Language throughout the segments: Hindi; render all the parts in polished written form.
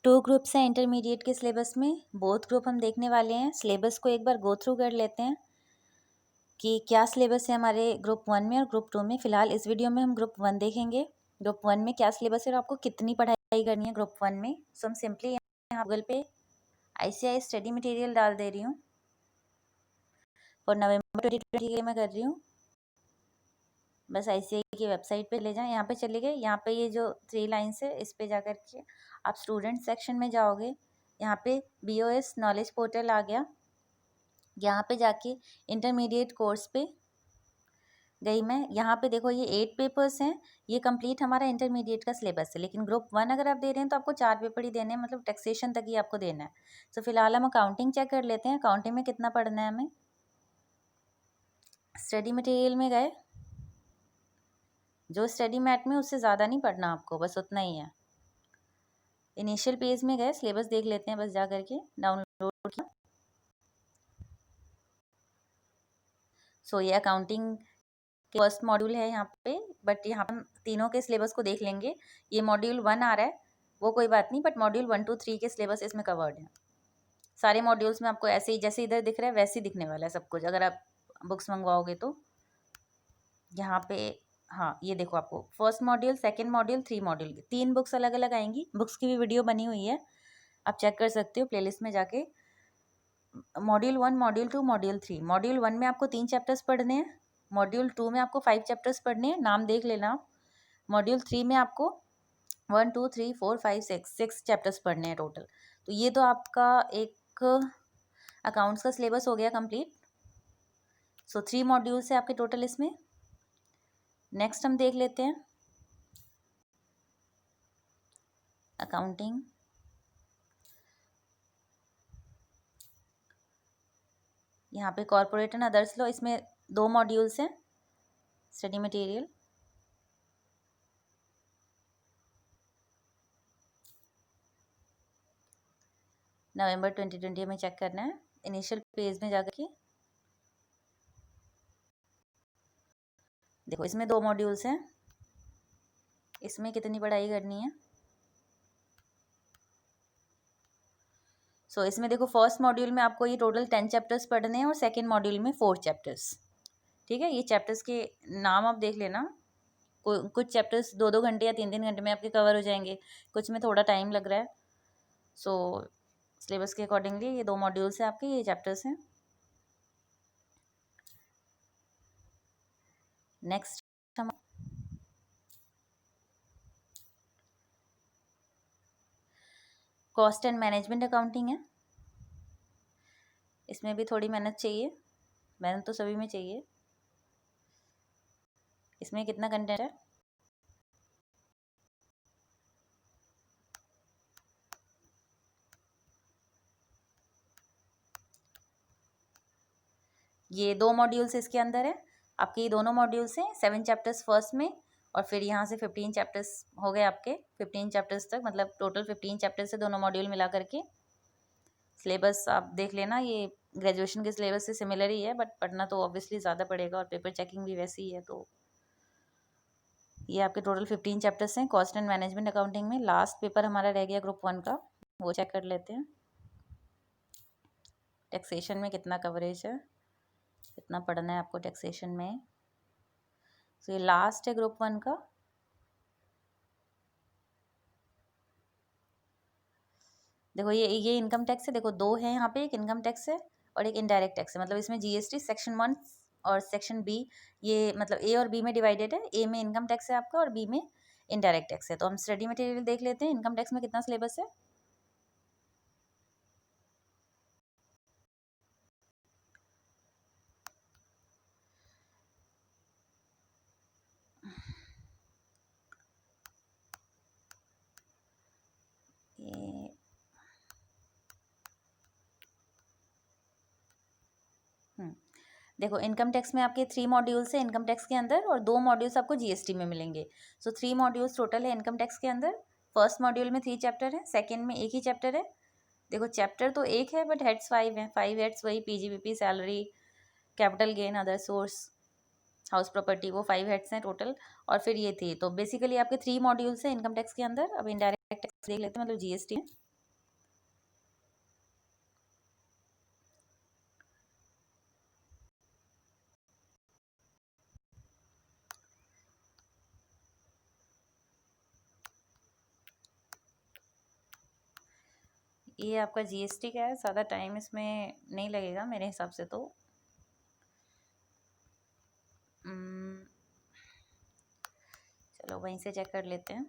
2 ग्रुप्स हैं इंटरमीडिएट के सिलेबस में, बोथ ग्रुप हम देखने वाले हैं। सिलेबस को एक बार गो थ्रू कर लेते हैं कि क्या सिलेबस है हमारे ग्रुप 1 में और ग्रुप 2 में। फ़िलहाल इस वीडियो में हम ग्रुप 1 देखेंगे। ग्रुप 1 में क्या सिलेबस है और आपको कितनी पढ़ाई करनी है ग्रुप 1 में। सो हम सिंपली यहाँ गूगल पे ICI स्टडी मटेरियल डाल दे रही हूँ और नवंबर 2020 के लिए मैं कर रही हूँ। बस ICI की वेबसाइट पे ले जाएं, यहाँ पे चले गए, यहाँ पे ये जो 3 लाइन्स है इस पे जा कर के आप स्टूडेंट सेक्शन में जाओगे। यहाँ पे BOS नॉलेज पोर्टल आ गया। यहाँ पे जाके इंटरमीडिएट कोर्स पे गई मैं। यहाँ पे देखो ये 8 पेपर्स हैं, ये कंप्लीट हमारा इंटरमीडिएट का सिलेबस है। लेकिन ग्रुप 1 अगर आप दे रहे हैं तो आपको 4 पेपर ही देने हैं, मतलब टैक्सेशन तक ही आपको देना है। तो फिलहाल हम अकाउंटिंग चेक कर लेते हैं, अकाउंटिंग में कितना पढ़ना है हमें। स्टडी मटेरियल में गए, जो स्टडी मैट में उससे ज़्यादा नहीं पढ़ना आपको, बस उतना ही है। इनिशियल पेज में गए, सिलेबस देख लेते हैं बस जा करके, डाउनलोड किया। सो ये अकाउंटिंग के फर्स्ट मॉड्यूल है यहाँ पे, बट यहाँ हम तीनों के सिलेबस को देख लेंगे। ये मॉड्यूल 1 आ रहा है, वो कोई बात नहीं, बट मॉड्यूल 1 2 3 के सिलेबस इसमें कवर्ड है। सारे मॉड्यूल्स में आपको ऐसे ही जैसे इधर दिख रहा है वैसे ही दिखने वाला है सब कुछ, अगर आप बुक्स मंगवाओगे तो। यहाँ पे हाँ ये देखो, आपको first module, second module, 3 module, 3 books अलग अलग आएंगी। बुक्स की भी वीडियो बनी हुई है, आप चेक कर सकते हो प्लेलिस्ट में जाके। Module 1, module 2, module 3। मॉड्यूल 1 में आपको 3 चैप्टर्स पढ़ने हैं, मॉड्यूल 2 में आपको 5 चैप्टर्स पढ़ने हैं, नाम देख लेना आप। मॉड्यूल 3 में आपको 1 2 3 4 5 6 चैप्टर्स पढ़ने हैं टोटल। तो ये तो आपका एक अकाउंट्स का सिलेबस हो गया कंप्लीट। सो 3 मॉड्यूल्स है आपके टोटल इसमें। नेक्स्ट हम देख लेते हैं अकाउंटिंग। यहाँ पे कॉर्पोरेट एंड अदर्स लो, इसमें 2 मॉड्यूल्स हैं स्टडी मटेरियल। नवंबर 2020 में चेक करना है, इनिशियल पेज में जाकर के देखो, इसमें 2 मॉड्यूल्स हैं। इसमें कितनी पढ़ाई करनी है। सो इसमें देखो, फर्स्ट मॉड्यूल में आपको ये टोटल 10 चैप्टर्स पढ़ने हैं और सेकेंड मॉड्यूल में 4 चैप्टर्स। ठीक है, ये चैप्टर्स के नाम आप देख लेना। कुछ चैप्टर्स 2 2 घंटे या 3 3 घंटे में आपके कवर हो जाएंगे, कुछ में थोड़ा टाइम लग रहा है। सो सिलेबस के अकॉर्डिंगली ये 2 मॉड्यूल्स हैं आपके, ये चैप्टर्स हैं। नेक्स्ट हम कॉस्ट एंड मैनेजमेंट अकाउंटिंग है। इसमें भी थोड़ी मेहनत चाहिए, मेहनत तो सभी में चाहिए। इसमें कितना कंटेंट है, ये 2 मॉड्यूल्स इसके अंदर है आपके। ये दोनों मॉड्यूल्स हैं, 7 चैप्टर्स फर्स्ट में और फिर यहाँ से 15 चैप्टर्स हो गए आपके, 15 चैप्टर्स तक, मतलब टोटल 15 चैप्टर्स से दोनों मॉड्यूल मिला करके। सिलेबस आप देख लेना, ये ग्रेजुएशन के सिलेबस से सिमिलर ही है, बट पढ़ना तो ऑब्वियसली ज़्यादा पड़ेगा और पेपर चेकिंग भी वैसी ही है। तो ये आपके टोटल 15 चैप्टर्स हैं कॉस्ट एंड मैनेजमेंट अकाउंटिंग में। लास्ट पेपर हमारा रह गया ग्रुप 1 का, वो चेक कर लेते हैं। टैक्सेशन में कितना कवरेज है, कितना पढ़ना है आपको टैक्सेशन में। तो ये लास्ट है ग्रुप 1 का। देखो ये इनकम टैक्स है, देखो 2 है यहाँ पे, एक इनकम टैक्स है और एक इनडायरेक्ट टैक्स है। मतलब इसमें GST सेक्शन 1 और सेक्शन B, ये मतलब A और B में डिवाइडेड है। A में इनकम टैक्स है आपका और B में इनडायरेक्ट टैक्स है। तो हम स्टडी मटेरियल देख लेते हैं, इनकम टैक्स में कितना सिलेबस है। ये देखो, इनकम टैक्स में आपके 3 मॉड्यूल्स है इनकम टैक्स के अंदर और 2 मॉड्यूल्स आपको GST में मिलेंगे। सो 3 मॉड्यूल्स टोटल है इनकम टैक्स के अंदर। फर्स्ट मॉड्यूल में 3 चैप्टर है, सेकेंड में 1 ही चैप्टर है। देखो चैप्टर तो 1 है बट हेड्स 5 हैं। 5 हेड्स वही PGBP, salary, capital gain, other source, house property, वो 5 हेड्स हैं टोटल। और फिर ये थी, तो बेसिकली आपके 3 मॉड्यूल्स हैं इनकम टैक्स के अंदर। अब इनडायरेक्ट टैक्स देख लेते हैं, मतलब GST। ये आपका जीएसटी का है, ज़्यादा टाइम इसमें नहीं लगेगा मेरे हिसाब से तो। चलो वहीं से चेक कर लेते हैं।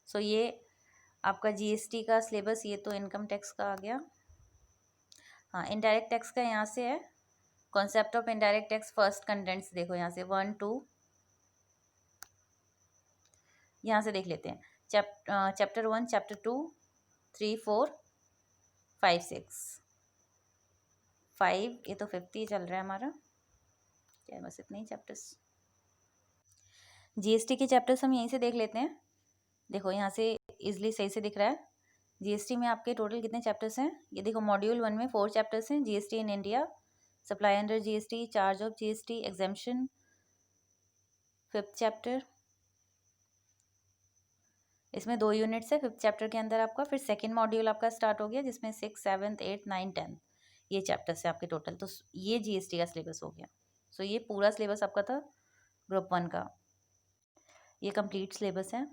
सो ये आपका जीएसटी का सिलेबस, ये तो इनकम टैक्स का आ गया। हाँ, इनडायरेक्ट टैक्स का यहाँ से है, concept of indirect tax first contents. देखो यहाँ से 1 2, यहाँ से देख लेते हैं। चैप्टर 1, चैप्टर 2, 3 4 5 6 5, ये तो 50 चल रहा है हमारा, क्या बस इतने ही चैप्टर्स। जीएसटी के चैप्टर्स हम यहीं से देख लेते हैं। देखो यहाँ से इजली सही से दिख रहा है। जीएसटी में आपके टोटल कितने चैप्टर्स हैं, ये देखो मॉड्यूल 1 में 4 चैप्टर्स हैं। GST in India, supply under GST, charge of GST, exemption, 5th chapter. इसमें 2 यूनिट्स है 5th चैप्टर के अंदर आपका। फिर सेकंड मॉड्यूल आपका स्टार्ट हो गया जिसमें 6 7 8 9 10 ये चैप्टर्स है आपके टोटल। तो ये जीएसटी का सिलेबस हो गया। सो ये पूरा सिलेबस आपका था ग्रुप 1 का, ये कंप्लीट सिलेबस है।